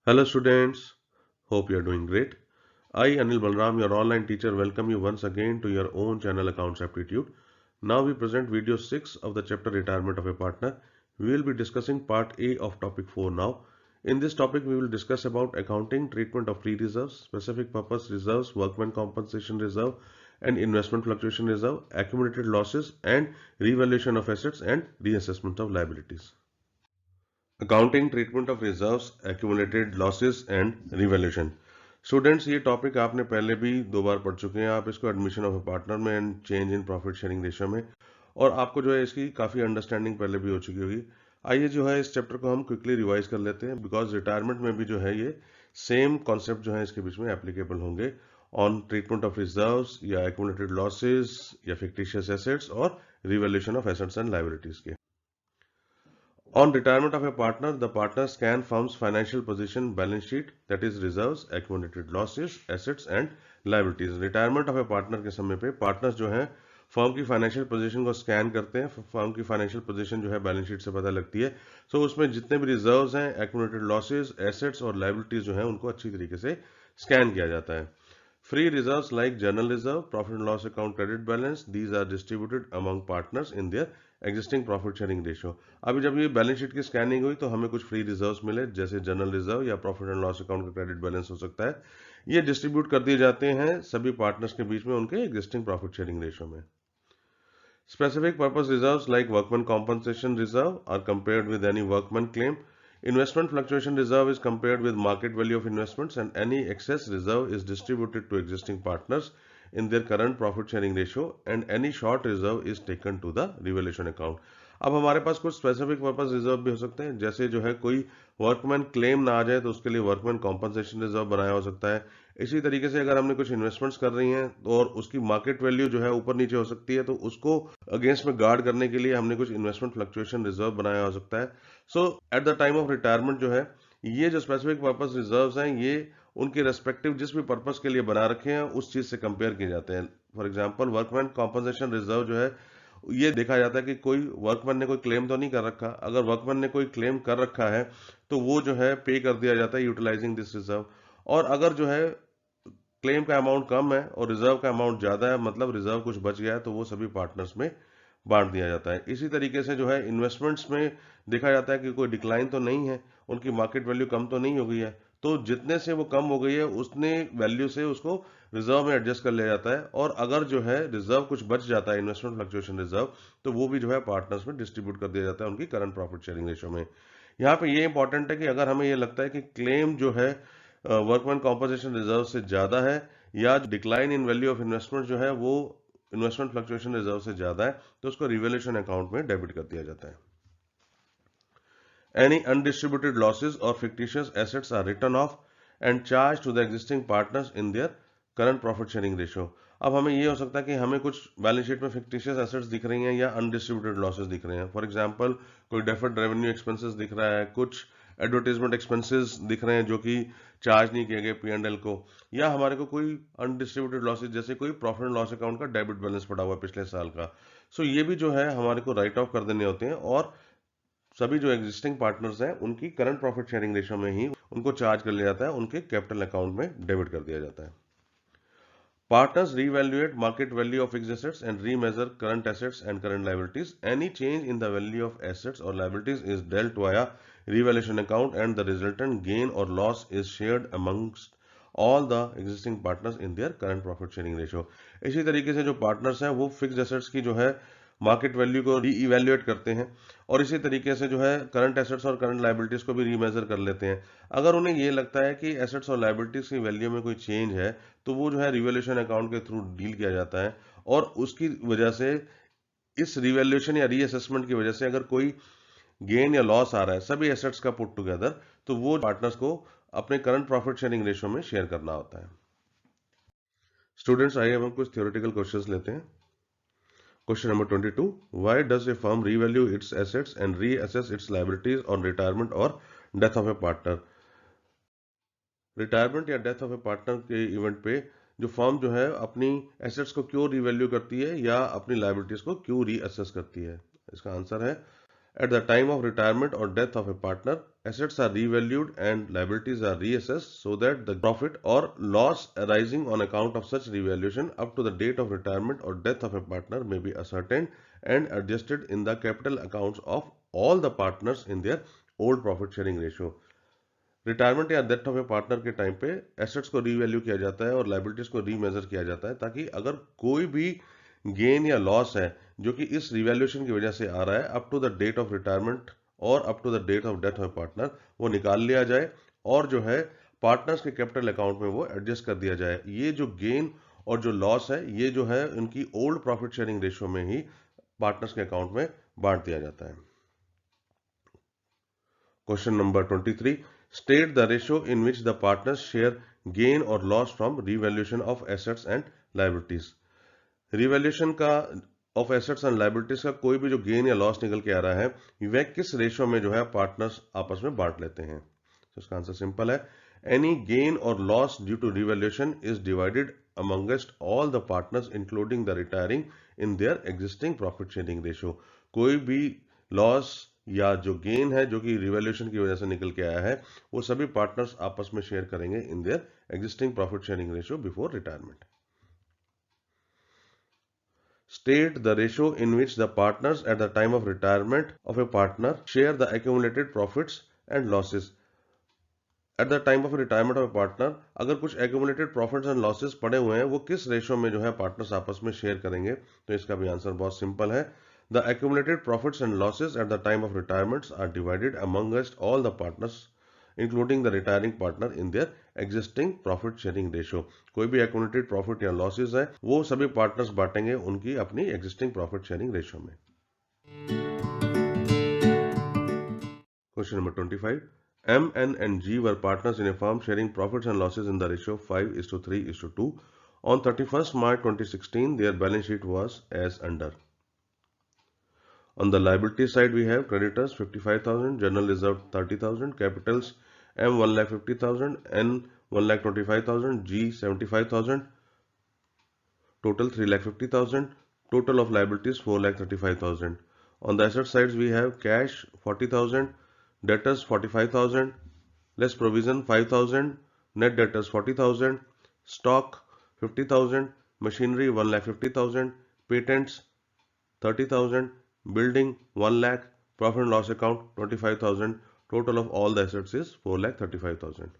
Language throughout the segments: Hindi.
Hello students, hope you are doing great. I, Anil Balram, your online teacher, welcome you once again to your own channel Accounts Aptitude. Now we present video 6 of the chapter Retirement of a Partner. We will be discussing part A of topic 4 now. In this topic we will discuss about accounting, treatment of free reserves, specific purpose reserves, workman compensation reserve and investment fluctuation reserve, accumulated losses and revaluation of assets and reassessment of liabilities. Accounting treatment of reserves accumulated losses and revaluation. Students, ये टॉपिक आपने पहले भी 2 बार पढ़ चुके हैं। आप इसको एडमिशन ऑफ ए पार्टनर में and change in profit sharing ratio में, और आपको जो है इसकी काफ़ी अंडरस्टैंडिंग पहले भी हो चुकी होगी। आइए जो है इस चैप्टर को हम क्विकली रिवाइज कर लेते हैं, बिकॉज रिटायरमेंट में भी जो है ये सेम कॉन्सेप्ट जो है इसके बीच में एप्लीकेबल होंगे ऑन ट्रीटमेंट ऑफ रिजर्व्स या एक्यूमुलेटेड लॉसेस या फिक्टिशियस एसेट्स और revaluation of assets and liabilities के। On retirement of a partner, the partner scan firm's financial position balance sheet, that is reserves, accumulated losses, assets and liabilities. Retirement of a partner के समय पे पार्टनर्स जो हैं फर्म की फाइनेंशियल पोजीशन को स्कैन करते हैं। फर्म की फाइनेंशियल पोजीशन जो है बैलेंस शीट से पता लगती है। सो उसमें जितने भी रिजर्व्स हैं, एक्यूमुलेटेड लॉसेस, एसेट्स और लायबिलिटीज जो हैं उनको अच्छी तरीके से स्कैन किया जाता है। Free reserves like general reserve, profit and loss account, credit balance, these are distributed among partners in their existing profit sharing ratio. अभी जब ये बैलेंस शीट की स्कैनिंग हुई तो हमें कुछ फ्री रिजर्व्स मिले, जैसे जनरल रिजर्व या प्रॉफिट एंड लॉस अकाउंट का क्रेडिट बैलेंस हो सकता है। ये डिस्ट्रीब्यूट कर दिए जाते हैं सभी पार्टनर्स के बीच में उनके एग्जिस्टिंग प्रॉफिट शेयरिंग रेशियो में। Specific purpose reserves like workman compensation reserve are compared with any workman claim. Investment fluctuation reserve is compared with market value of investments, and any excess reserve is distributed to existing partners in their current profit sharing ratio, and any short reserve is taken to the revaluation account. अब हमारे पास कुछ स्पेसिफिक पर्पस रिजर्व भी हो सकते हैं, जैसे जो है कोई वर्कमैन क्लेम ना आ जाए तो उसके लिए वर्कमैन कॉम्पनसेशन रिजर्व बनाया हो सकता है। इसी तरीके से अगर हमने कुछ इन्वेस्टमेंट्स कर रही हैं और उसकी मार्केट वैल्यू जो है ऊपर नीचे हो सकती है, तो उसको अगेंस्ट में गार्ड करने के लिए हमने कुछ इन्वेस्टमेंट फ्लक्चुएशन रिजर्व बनाया हो सकता है। So at the time of retirement जो है ये जो स्पेसिफिक पर्पस रिजर्व्स हैं ये उनके रेस्पेक्टिव जिस भी पर्पस के लिए बना रखे हैं उस चीज से कंपेयर किए जाते हैं। For example workman compensation reserve जो है ये देखा जाता है कि कोई वर्कमैन ने कोई क्लेम तो नहीं कर रखा। अगर वर्कमैन ने कोई क्लेम कर रखा है तो वो जो है पे कर दिया जाता है यूटिलाइजिंग दिस रिजर्व। और अगर जो है क्लेम का अमाउंट कम है और रिजर्व का अमाउंट ज्यादा है, मतलब रिजर्व कुछ बच गया है, तो वो सभी पार्टनर्स में बांट दिया जाता है। इसी तरीके से जो है इन्वेस्टमेंट्स में देखा जाता है कि कोई डिक्लाइन तो नहीं है, उनकी मार्केट वैल्यू कम तो नहीं हो गई है, तो जितने से वो कम हो गई है उतने वैल्यू से उसको रिजर्व में एडजस्ट कर लिया जाता है। और अगर जो है रिजर्व कुछ बच जाता है, इन्वेस्टमेंट फ्लक्चुएशन रिजर्व, तो वो भी जो है पार्टनर्स में डिस्ट्रीब्यूट कर दिया जाता है उनकी करंट प्रॉफिट शेयरिंग रेशियो में। यहाँ पे ये इंपॉर्टेंट है कि अगर हमें ये लगता है कि क्लेम जो है वर्कमैन कॉम्पोजिशन रिजर्व से ज्यादा है या decline in value of investment जो है वो इन्वेस्टमेंट फ्लक्चुएशन रिजर्व से ज्यादा है, तो उसको रिवैल्यूएशन अकाउंट में डेबिट कर दिया जाता है। Any undistributed losses or fictitious assets are written off and charged to the existing partners in their current profit sharing ratio. अब हमें ये हो सकता है कि हमें कुछ बैलेंस शीट में फिक्टिशियस एसेट्स दिख रही हैं या अनडिस्ट्रीब्यूटेड लॉसेस दिख रहे हैं। फॉर एग्जांपल कोई डेफर्ड रेवेन्यू एक्सपेंसेस दिख रहा है, कुछ एडवर्टाइजमेंट एक्सपेंसेस दिख रहे हैं जो कि चार्ज नहीं किए गए P&L को, या हमारे को कोई अनडिस्ट्रीब्यूटेड लॉसेस जैसे कोई प्रॉफिट एंड लॉस अकाउंट का डेबिट बैलेंस पड़ा हुआ है पिछले साल का। सो ये भी जो है हमारे को राइट ऑफ कर देने होते हैं, और सभी जो एग्जिस्टिंग पार्टनर्स हैं उनकी करंट प्रॉफिट शेयरिंग रेशियो में ही उनको चार्ज कर लिया जाता है, उनके कैपिटल अकाउंट में डेबिट कर दिया जाता है। Partners reevaluate market value of fixed assets and remeasure current assets and current liabilities. Any change in the value of assets or liabilities is dealt via revaluation account, and the resultant gain or loss is shared amongst all the existing partners in their current profit sharing ratio. इसी तरीके से जो पार्टनर्स हैं वो फिक्स्ड एसेट्स की जो है मार्केट वैल्यू को री इवेल्युएट करते हैं, और इसी तरीके से जो है करंट एसेट्स और करंट लायबिलिटीज को भी रीमेजर कर लेते हैं। अगर उन्हें ये लगता है कि एसेट्स और लायबिलिटीज की वैल्यू में कोई चेंज है, तो वो जो है रिवैल्यूएशन अकाउंट के थ्रू डील किया जाता है, और उसकी वजह से इस रिवैल्यूएशन या रीअसेसमेंट की वजह से अगर कोई गेन या लॉस आ रहा है सभी एसेट्स का पुट टुगेदर, तो वो पार्टनर्स को अपने करंट प्रॉफिट शेयरिंग रेशियो में शेयर करना होता है। स्टूडेंट्स, आइए हम कुछ थ्योरेटिकल क्वेश्चंस लेते हैं। Question number 22. Why does a firm revalue its assets and reassess its liabilities on retirement or death of a partner? Retirement या डेथ ऑफ ए पार्टनर के इवेंट पे जो फर्म जो है अपनी एसेट्स को क्यों रिवैल्यू करती है या अपनी लायबिलिटीज को क्यों रीअसेस करती है? इसका आंसर है At the time of retirement or death of a partner, assets are revalued and liabilities are reassessed so that the profit or loss arising on account of such revaluation up to the date of retirement or death of a partner may be ascertained and adjusted in the capital accounts of all the partners in their old profit sharing ratio. Retirement या डेथ ऑफ ए पार्टनर के टाइम पे एसेट्स को रीवैल्यू किया जाता है और लाइबिलिटीज को रीमेजर किया जाता है, ताकि अगर कोई भी गेन या लॉस है जो कि इस रिवैल्यूएशन की वजह से आ रहा है up to the date of retirement और up to the date of death of partner, वो निकाल लिया जाए और जो है पार्टनर्स के कैपिटल अकाउंट में वो एडजस्ट कर दिया जाए। ये जो गेन और जो लॉस है ये जो है उनकी ओल्ड प्रॉफिट शेयरिंग रेशियो में ही पार्टनर्स के अकाउंट में बांट दिया जाता है। Question number 23, state the ratio in which the partners share gain or loss from revaluation of assets and liabilities। Revaluation का ऑफ एसेट्स एंड लाइबिलिटीज का कोई भी जो गेन या लॉस निकल के आ रहा है वह किस रेशियो में जो है पार्टनर्स आपस में बांट लेते हैं। तो इसका आंसर सिंपल है, एनी गेन और loss due to revaluation is divided amongst all the partners including the retiring in their existing profit sharing ratio. कोई भी लॉस या जो गेन है जो कि रिवैल्यूएशन की वजह से निकल के आया है वो सभी पार्टनर्स आपस में शेयर करेंगे इन their existing profit sharing ratio before retirement. State the ratio in which the partners at the time of retirement of a partner share the accumulated profits and losses। Eight the time of retirement of A partner अगर कुछ एक्यूमुलेटेड प्रॉफिट्स एंड लॉसेस पड़े हुए हैं वो किस रेशियो में जो है पार्टनर्स आपस में शेयर करेंगे। तो इसका भी आंसर बहुत सिंपल है, the accumulated profits and losses at the time of retirements are divided amongst all the partners including the retiring partner in their existing profit sharing ratio. कोई भी एक्यूमुलेटेड प्रॉफिट या लॉसेस है वो सभी पार्टनर्स बांटेंगे उनकी अपनी एग्जिस्टिंग प्रॉफिट शेयरिंग रेशियो में। Question number 25, M, N and G were partners in a firm sharing profits and losses in the ratio 5:3:2. On 31st March 2016, their balance sheet was as under. On the liability side, we have creditors 55,000, general reserve 30,000, capitals M 1,50,000, N 1,25,000, G 75,000, total 3,50,000, total of liabilities 4,35,000. On the asset sides, we have cash 40,000, debtors 45,000, less provision 5,000, net debtors 40,000, stock 50,000, machinery 1,50,000, patents 30,000, building 1 lakh, profit and loss account 25,000. Total of all the assets is 4,35,000.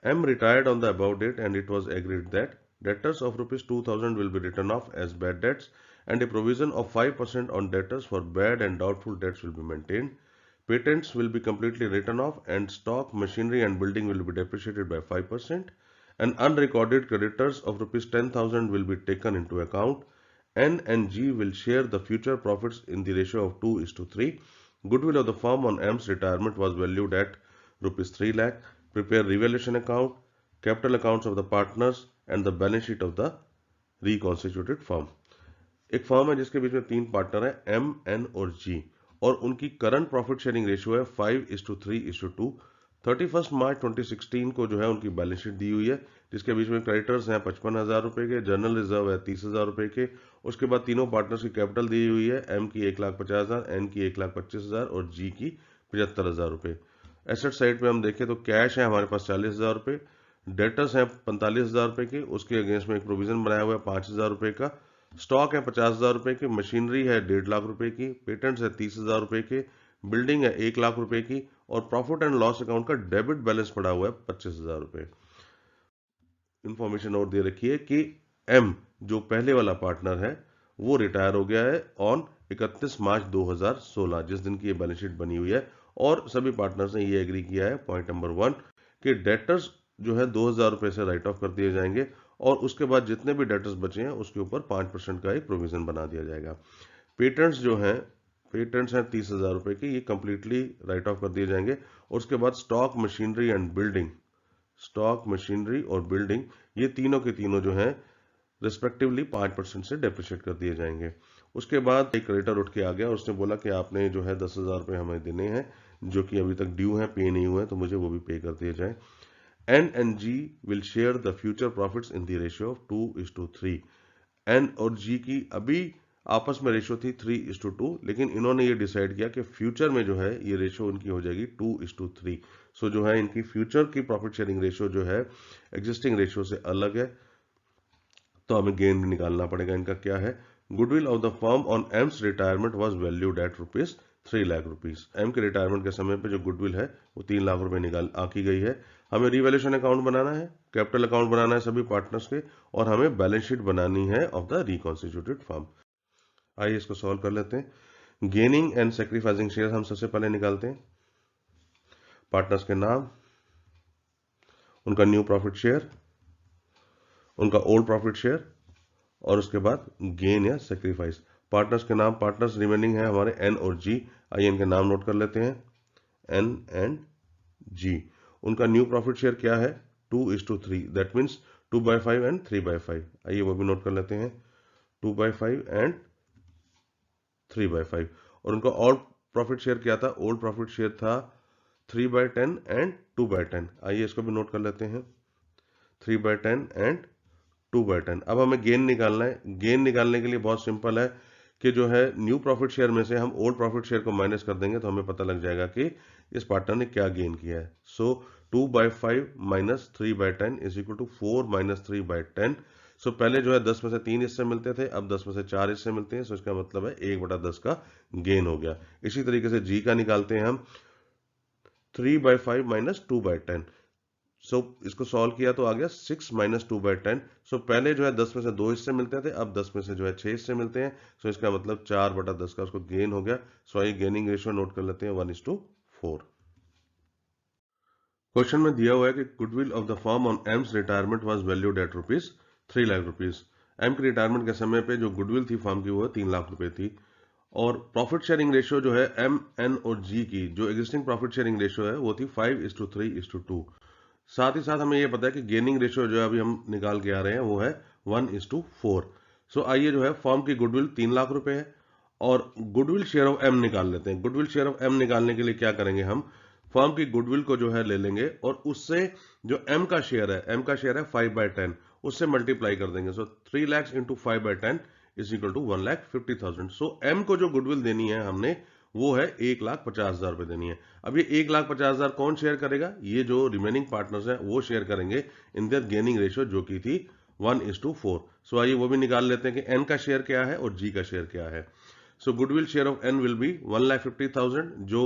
M retired on the above date and it was agreed that debtors of rupees 2,000 will be written off as bad debts and a provision of 5% on debtors for bad and doubtful debts will be maintained. Patents will be completely written off and stock, machinery and building will be depreciated by 5%. And unrecorded creditors of rupees 10,000 will be taken into account. N and G will share the future profits in the ratio of 2:3. Goodwill of the firm on M's retirement was valued at rupees 3 lakh. Prepare revaluation account, capital accounts of the partners and the balance sheet of the reconstituted firm। एक फर्म है जिसके बीच में 3 पार्टनर है M, N और G और उनकी करंट प्रॉफिट शेयरिंग रेशियो है 5:3:2। 31 मार्च 2016 को जो है उनकी बैलेंस शीट दी हुई है जिसके बीच में क्रेडिटर्स हैं 55,000 रुपए के, जनरल रिजर्व है 30,000 रुपए के, उसके बाद तीनों पार्टनर्स की कैपिटल दी हुई है, M की 1,50,000, N की 1,25,000 और G की 75,000 रुपए। एसेट साइड पे हम देखें तो कैश है हमारे पास 40,000 रुपए, डेटर्स हैं 45,000 रुपए के, उसके अगेंस्ट में एक प्रोविजन बनाया हुआ है 5,000 रुपए का, स्टॉक है 50,000 रुपए की, मशीनरी है 1.5 लाख रुपए की, पेटेंट्स है 30,000 रुपए के, बिल्डिंग है 1 लाख रुपए की और प्रॉफिट एंड लॉस अकाउंट का डेबिट बैलेंस पड़ा हुआ है 25,000 रुपए। इंफॉर्मेशन और दे रखी है कि एम जो पहले वाला पार्टनर है वो रिटायर हो गया है ऑन 31 मार्च 2016 जिस दिन की ये बैलेंस शीट बनी हुई है और सभी पार्टनर्स ने ये एग्री किया है पॉइंट नंबर 1 कि डेटर्स जो है 2,000 रुपए से राइट ऑफ कर दिए जाएंगे और उसके बाद जितने भी डेटर्स बचे हैं उसके ऊपर 5% का एक प्रोविजन बना दिया जाएगा। पेटेंट्स जो हैं पेटेंट्स हैं 30,000 रुपए के, ये कंप्लीटली राइट ऑफ कर दिए जाएंगे और उसके बाद stock, machinery and building, stock, machinery और बिल्डिंग ये तीनों के तीनों जो हैं रिस्पेक्टिवली 5% से डेप्रिशिएट कर दिए जाएंगे। उसके बाद एक क्रेडिटर उठ के आ गया और उसने बोला कि आपने जो है 10,000 रुपए हमें देने हैं जो कि अभी तक ड्यू हैं, पे नहीं हुए, तो मुझे वो भी पे कर दिए जाए। N and G will share the future profits in the ratio of 2:3। N और G की अभी आपस में रेशो थी 3:2, लेकिन इन्होंने ये डिसाइड किया कि फ्यूचर में जो है ये रेशो उनकी हो जाएगी 2:3। सो जो है इनकी फ्यूचर की प्रॉफिट शेयरिंग रेशो जो है एग्जिस्टिंग रेशो से अलग है, तो हमें गेन निकालना पड़ेगा। इनका क्या है, goodwill of the firm on M's retirement was valued at ₹3 lakh. M के रिटायरमेंट के समय पे जो गुडविल है वो 3 लाख रुपए निकाल आकी गई है। हमें रिवैल्यूएशन अकाउंट बनाना है, कैपिटल अकाउंट बनाना है सभी पार्टनर्स के, और हमें बैलेंस शीट बनानी है ऑफ द रिकॉन्स्टिट्यूटेड फर्म। आइए इसको सॉल्व कर लेते हैं। गेनिंग एंड सेक्रीफाइसिंग शेयर हम सबसे पहले निकालते हैं। पार्टनर्स के नाम, उनका न्यू प्रॉफिट शेयर, उनका ओल्ड प्रॉफिट शेयर, और उसके बाद गेन या सेक्रीफाइस। पार्टनर्स के नाम, पार्टनर्स रिमेनिंग है हमारे एन और जी। आइए इनके नाम नोट कर लेते हैं, एन एंड जी। उनका न्यू प्रॉफिट शेयर क्या है, 2:3, दैट मीन्स 2/5 एंड 3/5। आइए वो भी नोट कर लेते हैं, 2/5 एंड 3/5। और उनका ओल्ड प्रॉफिट शेयर क्या था, ओल्ड प्रॉफिट शेयर था 3/10 एंड 2/10। आइए इसको भी नोट कर लेते हैं, 3/10 एंड 2/10। अब हमें गेन निकालना है। गेन निकालने के लिए बहुत सिंपल है कि जो है न्यू प्रॉफिट शेयर में से हम ओल्ड प्रॉफिट शेयर को माइनस कर देंगे तो हमें पता लग जाएगा कि इस पार्टनर ने क्या गेन किया है। So 2/5 minus 3/10 is equal to 4 minus 3/10। So पहले जो है 10 में से 3 हिस्से मिलते थे, अब 10 में से 4 हिस्से मिलते हैं। सो इसका मतलब है 1/10 का गेन हो गया। इसी तरीके से जी का निकालते हैं हम, 3/5 माइनस 2/10। सो इसको सॉल्व किया तो आ गया 6 माइनस 2/10। सो पहले जो है 10 में से 2 हिस्से मिलते थे, अब 10 में से जो है 6 हिस्से मिलते हैं। सो इसका मतलब 4/10 का उसको गेन हो गया। सो आइए गेनिंग रेशियो नोट कर लेते हैं, 1:4। क्वेश्चन में दिया हुआ है कि goodwill of the firm on M's retirement was valued at ₹3 lakh. M की रिटायरमेंट के समय पे जो गुडविल थी फर्म की वो 3 लाख रुपए थी। और प्रॉफिट शेयरिंग रेशियो जो है एम, एन और जी की जो एग्जिस्टिंग प्रॉफिट शेयरिंग रेशियो है वो थी 5:3:2। साथ ही साथ हमें यह पता है कि गेनिंग रेशियो जो है अभी हम निकाल के आ रहे हैं वो है 1:4। सो आइए जो है फर्म की गुडविल 3 लाख रुपए है और गुडविल शेयर ऑफ एम निकाल लेते हैं। गुडविल शेयर ऑफ एम निकालने के लिए क्या करेंगे, हम फर्म की गुडविल को जो है ले लेंगे और उससे जो एम का शेयर है, एम का शेयर है 5/10, उससे मल्टीप्लाई कर देंगे। So 3 lakh into 5/10 is equal to 1,50,000। So M को जो गुडविल देनी है हमने वो है 1,50,000 रुपए देनी है। अब ये 1,50,000 कौन शेयर करेगा, ये जो रिमेनिंग पार्टनर्स हैं वो शेयर करेंगे इन देयर गेनिंग रेशियो जो की थी 1:4। सो आइए वो भी निकाल लेते हैं कि एन का शेयर क्या है और जी का शेयर क्या है। So goodwill share of N will be 1,50,000 जो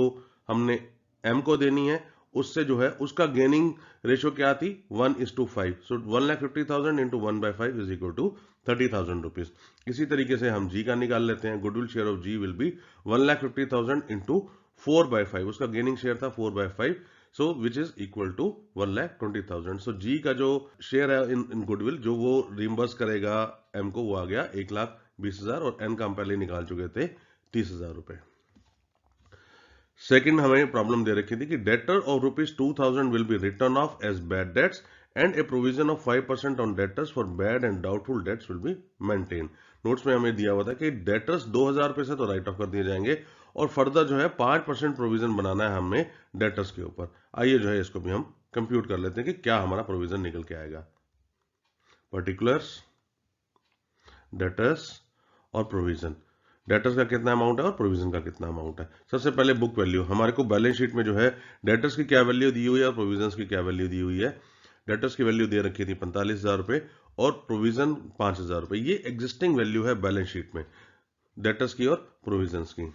हमने एम को देनी है, उससे जो है उसका गेनिंग रेशियो क्या थी 1:5। So 1,50,000 into 1/5 is equal to 30,000 rupees. इसी तरीके से हम जी का निकाल लेते हैं। Goodwill share of G will be 1,50,000 into 4/5, उसका गेनिंग शेयर था 4/5, so which is equal to 1,20,000। So G का जो शेयर है इन गुडविल जो वो रिम्बर्स करेगा एम को, वो आ गया 1,20,000 और एन का हम पहले निकाल चुके थे 30,000 रुपए। सेकंड हमें प्रॉब्लम दे रखी थी कि debtor of ₹2,000 will be written off as bad debts and a provision of 5% on debtors for bad and doubtful debts will be maintain. Notes में हमें दिया हुआ था कि डेटर्स 2,000 रुपए से तो राइट ऑफ कर दिए जाएंगे और फर्दर जो है 5% प्रोविजन बनाना है हमने डेटर्स के ऊपर। आइए जो है इसको भी हम कंप्यूट कर लेते हैं कि क्या हमारा प्रोविजन निकल के आएगा। पर्टिकुलर्स, डेटर्स और प्रोविजन। डेटर्स का कितना अमाउंट है और प्रोविजन का कितना अमाउंट है। सबसे पहले बुक वैल्यू, हमारे को बैलेंस शीट में जो है डेटर्स की क्या वैल्यू दी हुई है और प्रोविजन की क्या वैल्यू दी हुई है। डेटर्स की वैल्यू दे रखी थी 45,000 रुपए और प्रोविजन 5,000 रुपए। ये एग्जिस्टिंग वैल्यू है बैलेंस शीट में डेटर्स की और प्रोविजन की।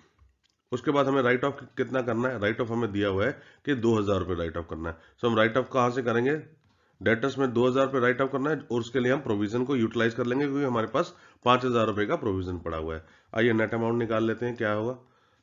उसके बाद हमें राइट ऑफ कितना करना है, राइट ऑफ हमें दिया हुआ है कि 2,000 रुपए राइट ऑफ करना है। सो हम राइट ऑफ कहां से करेंगे, डेटर्स में 2,000 रुपए राइट ऑफ करना है और उसके लिए हम प्रोविजन को यूटिलाइज कर लेंगे क्योंकि हमारे पास 5,000 रुपए का प्रोविजन पड़ा हुआ है। आइए नेट अमाउंट निकाल लेते हैं, क्या होगा।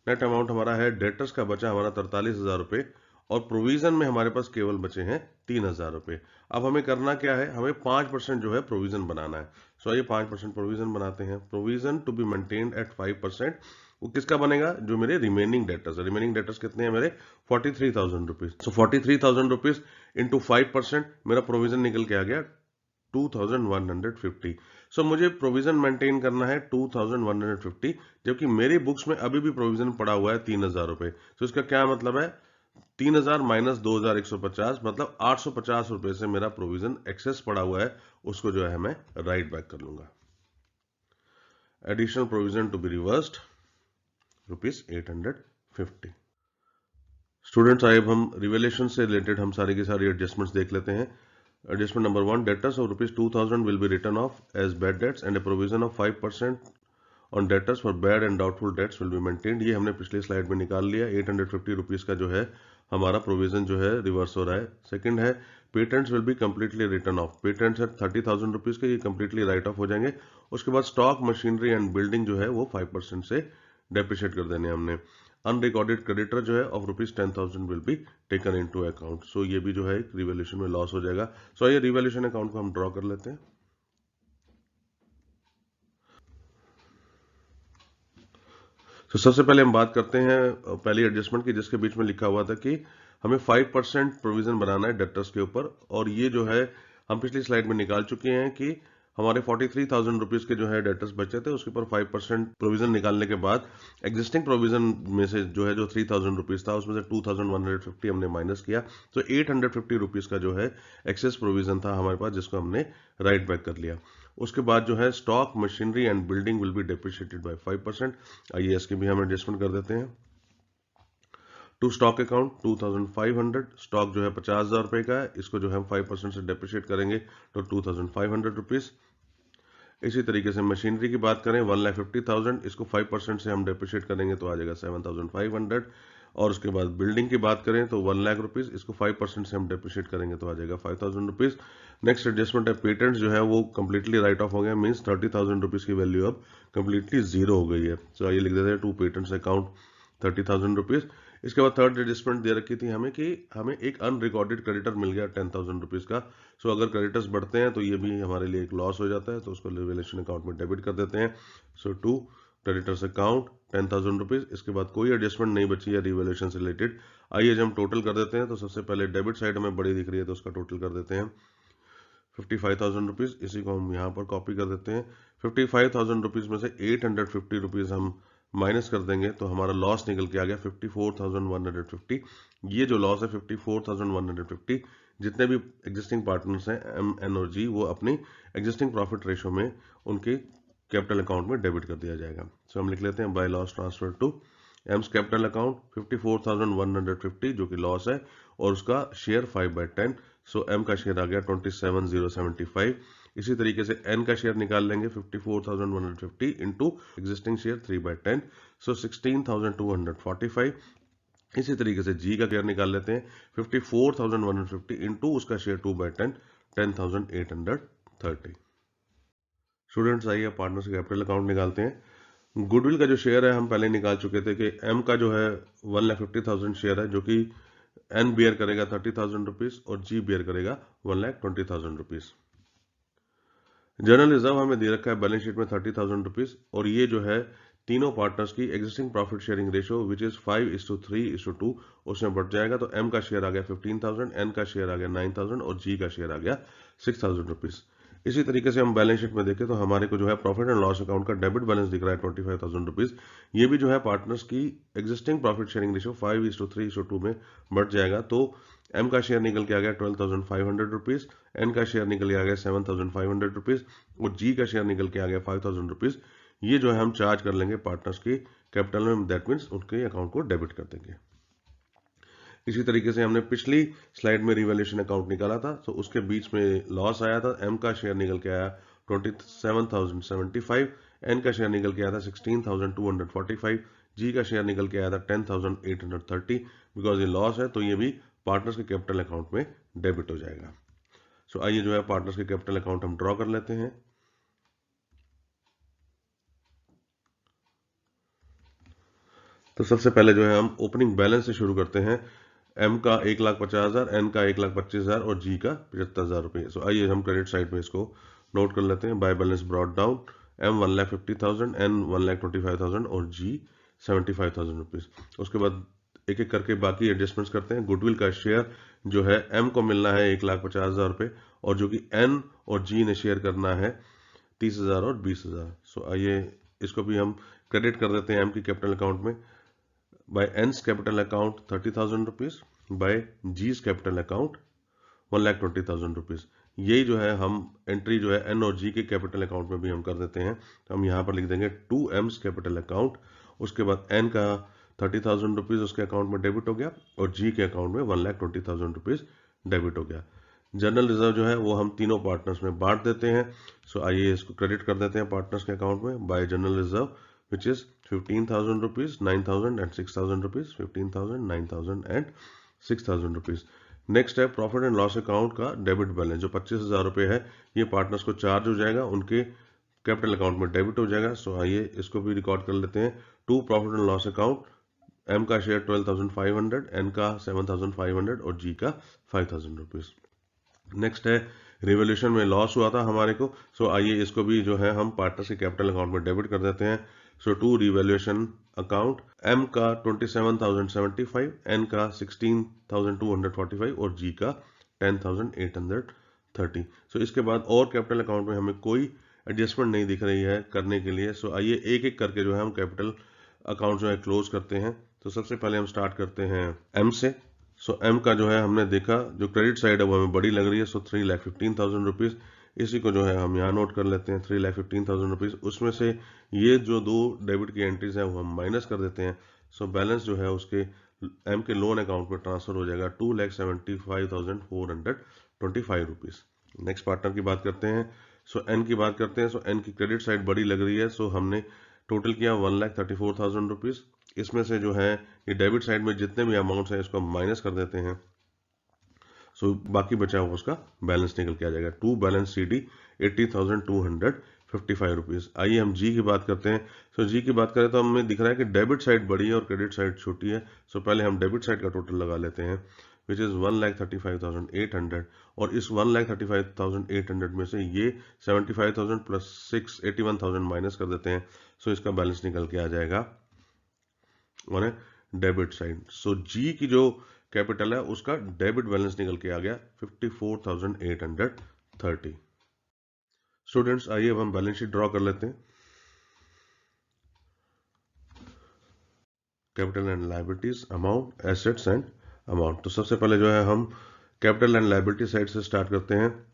नेट अमाउंट हमारा है, डेटर्स का बचा हमारा 43,000 रुपए और प्रोविजन में हमारे पास केवल बचे हैं 3,000 रुपए। अब हमें करना क्या है, हमें 5% जो है प्रोविजन बनाना है। सो आइए 5% प्रोविजन बनाते हैं। Provision to be maintained at 5%, वो किसका बनेगा, जो मेरे रिमेनिंग डेटर्स। रिमेनिंग डेटर्स कितने हैं मेरे, 43,000 रुपीज। सो 43,000 रुपीज इंटू 5% मेरा प्रोविजन निकल के आ गया 2,150। सो मुझे प्रोविजन मेंटेन करना है 2,150, जबकि मेरी बुक्स में अभी भी प्रोविजन पड़ा हुआ है 3,000 रुपए। तो इसका क्या मतलब है, 3,000 माइनस 2,150 मतलब 850 रुपए से मेरा प्रोविजन एक्सेस पड़ा हुआ है, उसको जो है मैं राइट बैक कर लूंगा। Additional provision to be reversed ₹850। Students, आइए अब हम रिवेलेशन से रिलेटेड हम सारी की सारी एडजस्टमेंट्स देख लेते हैं। Adjustment number 1, debtors of ₹2000 will be written off as bad debts and a provision of 5% on debtors for bad and doubtful debts will be maintained. ये हमने पिछली स्लाइड में निकाल लिया। ₹850 का जो है हमारा प्रोविजन जो है रिवर्स हो रहा है। सेकंड है patents will be completely return of. Patents है ₹30,000 के, ये कंप्लीटली राइट ऑफ हो जाएंगे। उसके बाद स्टॉक, मशीनरी एंड बिल्डिंग जो है वो 5% से डेप्रिशिएट कर देने हमने। अनरिकॉर्डेड क्रेडिटर जो है of ₹10,000 will be taken into account. So ये भी जो है रिवैल्यूएशन में लॉस हो जाएगा। सो ये रिवैल्यूएशन अकाउंट को हम ड्रॉ कर लेते हैं। तो सबसे पहले हम बात करते हैं पहली एडजस्टमेंट की, जिसके बीच में लिखा हुआ था कि हमें 5% प्रोविजन बनाना है डेटर्स के ऊपर। और ये जो है हम पिछली स्लाइड में निकाल चुके हैं कि हमारे ₹43,000 के जो है डेटर्स बचे थे, उसके ऊपर 5% प्रोविजन निकालने के बाद एग्जिस्टिंग प्रोविजन में से जो है जो ₹3,000 था उसमें से 2,150 हमने माइनस किया। तो ₹850 का जो है एक्सेस प्रोविजन था हमारे पास, जिसको हमने राइट बैक कर लिया। उसके बाद जो है stock, machinery and building will be depreciated by 5%। आइए इसके भी हम एडजस्टमेंट कर देते हैं। टू स्टॉक अकाउंट 2,500, स्टॉक जो है ₹50,000 का है, इसको जो है हम 5% से डेप्रिशिएट करेंगे तो ₹2,500। इसी तरीके से मशीनरी की बात करें 1,50,000, इसको 5% से हम डेप्रिशिएट करेंगे तो आ जाएगा 7,500। और उसके बाद बिल्डिंग की बात करें तो 1,00,000 इसको 5% से हम डेप्रिशिएट करेंगे तो आ जाएगा ₹5,000। नेक्स्ट एडजस्टमेंट है पेटेंट्स जो है वो कंप्लीटली राइट ऑफ हो गया, मीन्स ₹30,000 की वैल्यू अब कंप्लीटली जीरो हो गई है। तो आइए लिख देते हैं टू पेटेंट्स अकाउंट ₹30,000। इसके बाद थर्ड एडजस्टमेंट दे रखी थी हमें कि हमें एक अनरिकॉर्डेड क्रेडिटर मिल गया ₹10,000 का। सो अगर क्रेडिटर्स बढ़ते हैं तो ये भी हमारे लिए एक लॉस हो जाता है, तो उसको रिवैल्यूएशन अकाउंट में डेबिट कर देते हैं। सो टू क्रेडिटर्स अकाउंट ₹10,000। इसके बाद कोई एडजस्टमेंट नहीं बची है रिवैल्यूएशन से रिलेटेड। आइए जब हम टोटल कर देते हैं तो सबसे पहले डेबिट साइड हमें बड़ी दिख रही है तो उसका टोटल कर देते हैं ₹55,000। इसी को हम यहाँ पर कॉपी कर देते हैं। ₹55,000 में से ₹850 हम माइनस कर देंगे तो हमारा लॉस निकल के आ गया 54,150। ये जो लॉस है 54,150, जितने भी एग्जिस्टिंग पार्टनर्स हैं एम, एन और जी, वो अपनी एग्जिस्टिंग प्रॉफिट रेशो में उनके कैपिटल अकाउंट में डेबिट कर दिया जाएगा। सो हम लिख लेते हैं by loss transfer to M's capital account 54,150 जो कि लॉस है, और उसका शेयर 5/10। सो एम का शेयर आ गया 27,075। इसी तरीके से एन का शेयर निकाल लेंगे 54,150 इंटू एग्जिस्टिंग शेयर 3/10, सो 16,245। इसी तरीके से जी का शेयर निकाल लेते हैं 54,150 इंटू उसका शेयर 2/10, 10,830। स्टूडेंट्स, आइए पार्टनर्स कैपिटल अकाउंट निकालते हैं। गुडविल का जो शेयर है हम पहले निकाल चुके थे कि एम का जो है 1,50,000 शेयर है, जो कि एन बियर करेगा ₹30,000 और जी बियर करेगा ₹1,20,000। जनरल रिजर्व हमें दे रखा है बैलेंस शीट में ₹30,000, और ये जो है तीनों पार्टनर्स की existing profit sharing ratio which is 5:3:2 उसमें बढ़ जाएगा। तो एम का शेयर आ गया 15,000, एन का शेयर आ गया 9,000 और जी का शेयर आ गया ₹6,000। इसी तरीके से हम बैलेंस शीट में देखें तो हमारे को जो है प्रॉफिट एंड लॉस अकाउंट का डेबिट बैलेंस दिख रहा है ₹25,000। ये भी जो है पार्टनर्स की एग्जिस्टिंग प्रॉफिट शेयरिंग रेशियो 5:3:2 में बढ़ जाएगा। तो एम का शेयर निकल के आ गया ₹12,500, एन का शेयर निकल के आ गया ₹7,500 और जी का शेयर निकल के आ गया ₹5,000। ये जो है हम चार्ज कर लेंगे पार्टनर्स की कैपिटल में, दैट मीन्स उनके अकाउंट को डेबिट कर देंगे। इसी तरीके से हमने पिछली स्लाइड में रिवैल्यूएशन अकाउंट निकाला था, तो उसके बीच में लॉस आया था। एम का शेयर निकल के आया 27,075, एन का शेयर निकल के आया था 16,245, जी का शेयर निकल के आया था 10,830। बिकॉज ये लॉस है तो ये भी पार्टनर्स के कैपिटल अकाउंट में डेबिट हो जाएगा। सो आइए जो है पार्टनर्स के कैपिटल अकाउंट हम ड्रॉ कर लेते हैं। तो सबसे पहले जो है हम ओपनिंग बैलेंस से शुरू करते हैं। एम का 1,50,000, एन का 1,25,000 और जी का 75,000 रुपये। सो आइए हम क्रेडिट साइड में इसको नोट कर लेते हैं। By balance brought down, M 1,50,000, N 1,25,000 और जी 75,000 उसके बाद एक एक करके बाकी एडजस्टमेंट्स करते हैं। गुडविल का शेयर जो है एम को मिलना है 1,50,000 रुपये, और जो कि एन और जी ने शेयर करना है 30,000 और 20,000। सो आइए इसको भी हम क्रेडिट कर देते हैं एम की कैपिटल अकाउंट में। By N's capital account ₹30,000, by G's capital account ₹1,20,000। यही जो है हम एंट्री जो है एन और जी के कैपिटल अकाउंट में भी हम कर देते हैं। तो हम यहाँ पर लिख देंगे 2M's कैपिटल अकाउंट, उसके बाद एन का 30,000 रुपीज़ उसके अकाउंट में डेबिट हो गया और जी के अकाउंट में 1,20,000 रुपीज़ डेबिट हो गया। जनरल रिजर्व जो है वो हम तीनों पार्टनर्स में बांट देते हैं। सो आइए इसको क्रेडिट कर देते हैं पार्टनर्स के अकाउंट में bye general reserve which is 15,000 rupees, 9,000 and 6,000 rupees, 15,000, 9,000 and 6,000 rupees. Next है प्रॉफिट एंड लॉस अकाउंट का डेबिट बैलेंस, जो 25,000 रुपये है ये पार्टनर्स को चार्ज हो जाएगा, उनके कैपिटल अकाउंट में डेबिट हो जाएगा। सो आइए इसको भी रिकॉर्ड कर लेते हैं। To profit and loss account, M का शेयर 12,500, एन का 7,500 और जी का 5,000 रुपीज़। नेक्स्ट है रिवोल्यूशन में लॉस हुआ था हमारे को। सो आइए इसको भी जो है हम पार्टनर्स के कैपिटल अकाउंट में डेबिट कर देते हैं। सो टू रिवैल्यूएशन अकाउंट, एम का 27,075, एन का 16,245 और जी का 10,830। सो इसके बाद और कैपिटल अकाउंट में हमें कोई एडजस्टमेंट नहीं दिख रही है करने के लिए। सो आइए एक एक करके जो है हम कैपिटल अकाउंट जो है क्लोज करते हैं। तो सबसे पहले हम स्टार्ट करते हैं एम से। सो एम का जो है हमने देखा जो क्रेडिट साइड है वो हमें बड़ी लग रही है। सो 3,15,000 रुपीज़, इसी को जो है हम यहाँ नोट कर लेते हैं 3,15,000 रुपीज़। उसमें से ये जो दो डेबिट की एंट्रीज हैं वो हम माइनस कर देते हैं। सो बैलेंस जो है उसके एम के लोन अकाउंट में ट्रांसफर हो जाएगा 2,75,425 रुपीज़। नेक्स्ट पार्टनर की बात करते हैं। सो एन की बात करते हैं। सो एन की क्रेडिट साइड बड़ी लग रही है। सो हमने टोटल किया 1,34,000 रुपीज़। इसमें से जो है ये डेबिट साइड में जितने भी अमाउंट्स हैं इसको माइनस कर देते हैं। सो बाकी बचा हुआ उसका बैलेंस निकल के आ जाएगा। To balance CD 80,255 rupees. आइए हम जी की बात करते हैं। सो जी की बात करें तो हमें दिख रहा है कि डेबिट साइड बड़ी है और क्रेडिट साइड छोटी है। सो पहले हम डेबिट साइड का टोटल लगा लेते हैं विच इज़ 1,35,800 और इस 1,35,800 में से ये 75,000 प्लस 6 81,000 माइनस कर देते हैं। सो इसका बैलेंस निकल के आ जाएगा और डेबिट साइड। सो जी की जो कैपिटल है उसका डेबिट बैलेंस निकल के आ गया 54,830। स्टूडेंट्स आइए अब हम बैलेंस शीट ड्रॉ कर लेते हैं। Capital and liabilities, amount, assets and amount. तो सबसे पहले जो है हम कैपिटल एंड लायबिलिटी साइड से स्टार्ट करते हैं।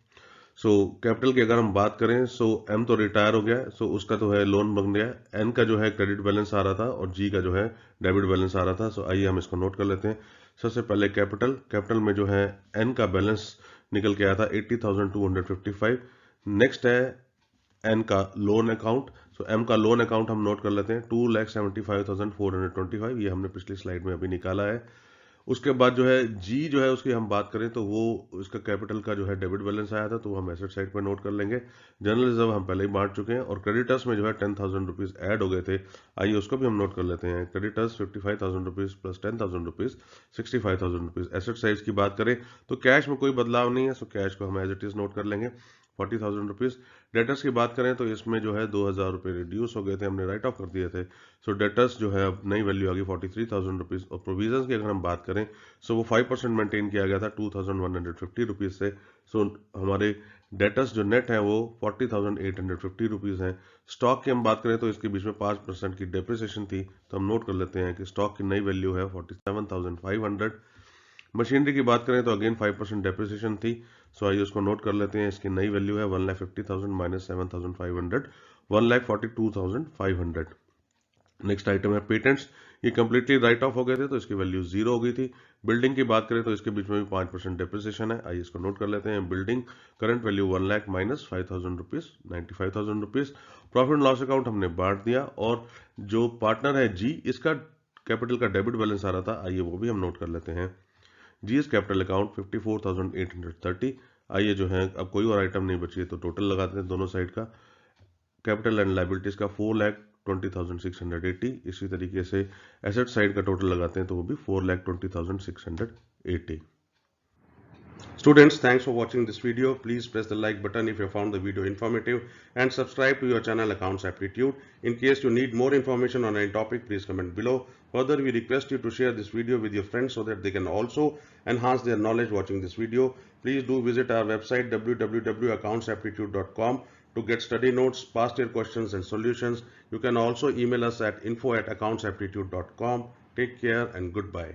सो कैपिटल की अगर हम बात करें, सो एम तो रिटायर हो गया, सो उसका तो है लोन बन गया। एन का जो है क्रेडिट बैलेंस आ रहा था और जी का जो है डेबिट बैलेंस आ रहा था। सो आइए हम इसको नोट कर लेते हैं। सबसे पहले कैपिटल में जो है एन का बैलेंस निकल के आया था 80,255। नेक्स्ट है एन का लोन अकाउंट। सो एम का लोन अकाउंट हम नोट कर लेते हैं 2,75,425। ये हमने पिछली स्लाइड में अभी निकाला है। उसके बाद जो है जी जो है उसकी हम बात करें तो वो इसका कैपिटल का जो है डेबिट बैलेंस आया था, तो हम एसेट साइड पर नोट कर लेंगे। जनरल रिजर्व हम पहले ही बांट चुके हैं और क्रेडिटर्स में जो है 10,000 रुपीज़ ऐड हो गए थे। आइए उसको भी हम नोट कर लेते हैं। Creditors 55,000 rupees plus 10,000 rupees 65,000 rupees. Asset size की बात करें तो कैश में कोई बदलाव नहीं है, सो कैश को हम एज इट इज़ नोट कर लेंगे 40,000 रुपीज़। डेटर्स की बात करें तो इसमें जो है 2,000 रुपये रिड्यूस हो गए थे, हमने राइट ऑफ कर दिए थे। सो डेटर्स जो है अब नई वैल्यू आ गई 43,000 रुपीज़। और प्रोविजंस की अगर हम बात करें सो वो 5% मेंटेन किया गया था 2,150 रुपीज़ से। सो हमारे डेटर्स जो नेट है वो 40,850 रुपीज़ हैं। स्टॉक की हम बात करें तो इसके बीच में 5% की डेप्रिसिएशन थी, तो हम नोट कर लेते हैं कि स्टॉक की नई वैल्यू है 47,500। मशीनरी की बात करें तो अगेन 5% डेप्रिसिएशन थी। सो आइए उसको नोट कर लेते हैं। इसकी नई वैल्यू है 1,50,000 माइनस 7,500, 1,42,500। नेक्स्ट आइटम है पेटेंट्स। ये कंप्लीटली राइट ऑफ हो गए थे तो इसकी वैल्यू 0 हो गई थी। बिल्डिंग की बात करें तो इसके बीच में भी 5% डेप्रिसिएशन है। आइए इसको नोट कर लेते हैं। Building current value 1 lakh minus 5,000 rupees 95,000 rupees. Profit and loss account हमने बांट दिया और जो पार्टनर है जी, इसका कैपिटल का डेबिट बैलेंस आ रहा था, आइए वो भी हम नोट कर लेते हैं। GS capital account 54,830। आइए जो है अब कोई और आइटम नहीं बची है तो टोटल लगाते हैं दोनों साइड का। कैपिटल एंड लायबिलिटीज का 4,20,680। इसी तरीके से एसेट साइड का टोटल लगाते हैं तो वो भी 4,20,680। Students, thanks for watching this video. Please press the like button if you found the video informative and subscribe to your channel Accounts Aptitude. In case you need more information on any topic, please comment below. Further, we request you to share this video with your friends so that they can also enhance their knowledge watching this video. Please do visit our website www.accountsaptitude.com to get study notes, past year questions and solutions. You can also email us at info@accountsaptitude.com. Take care and goodbye.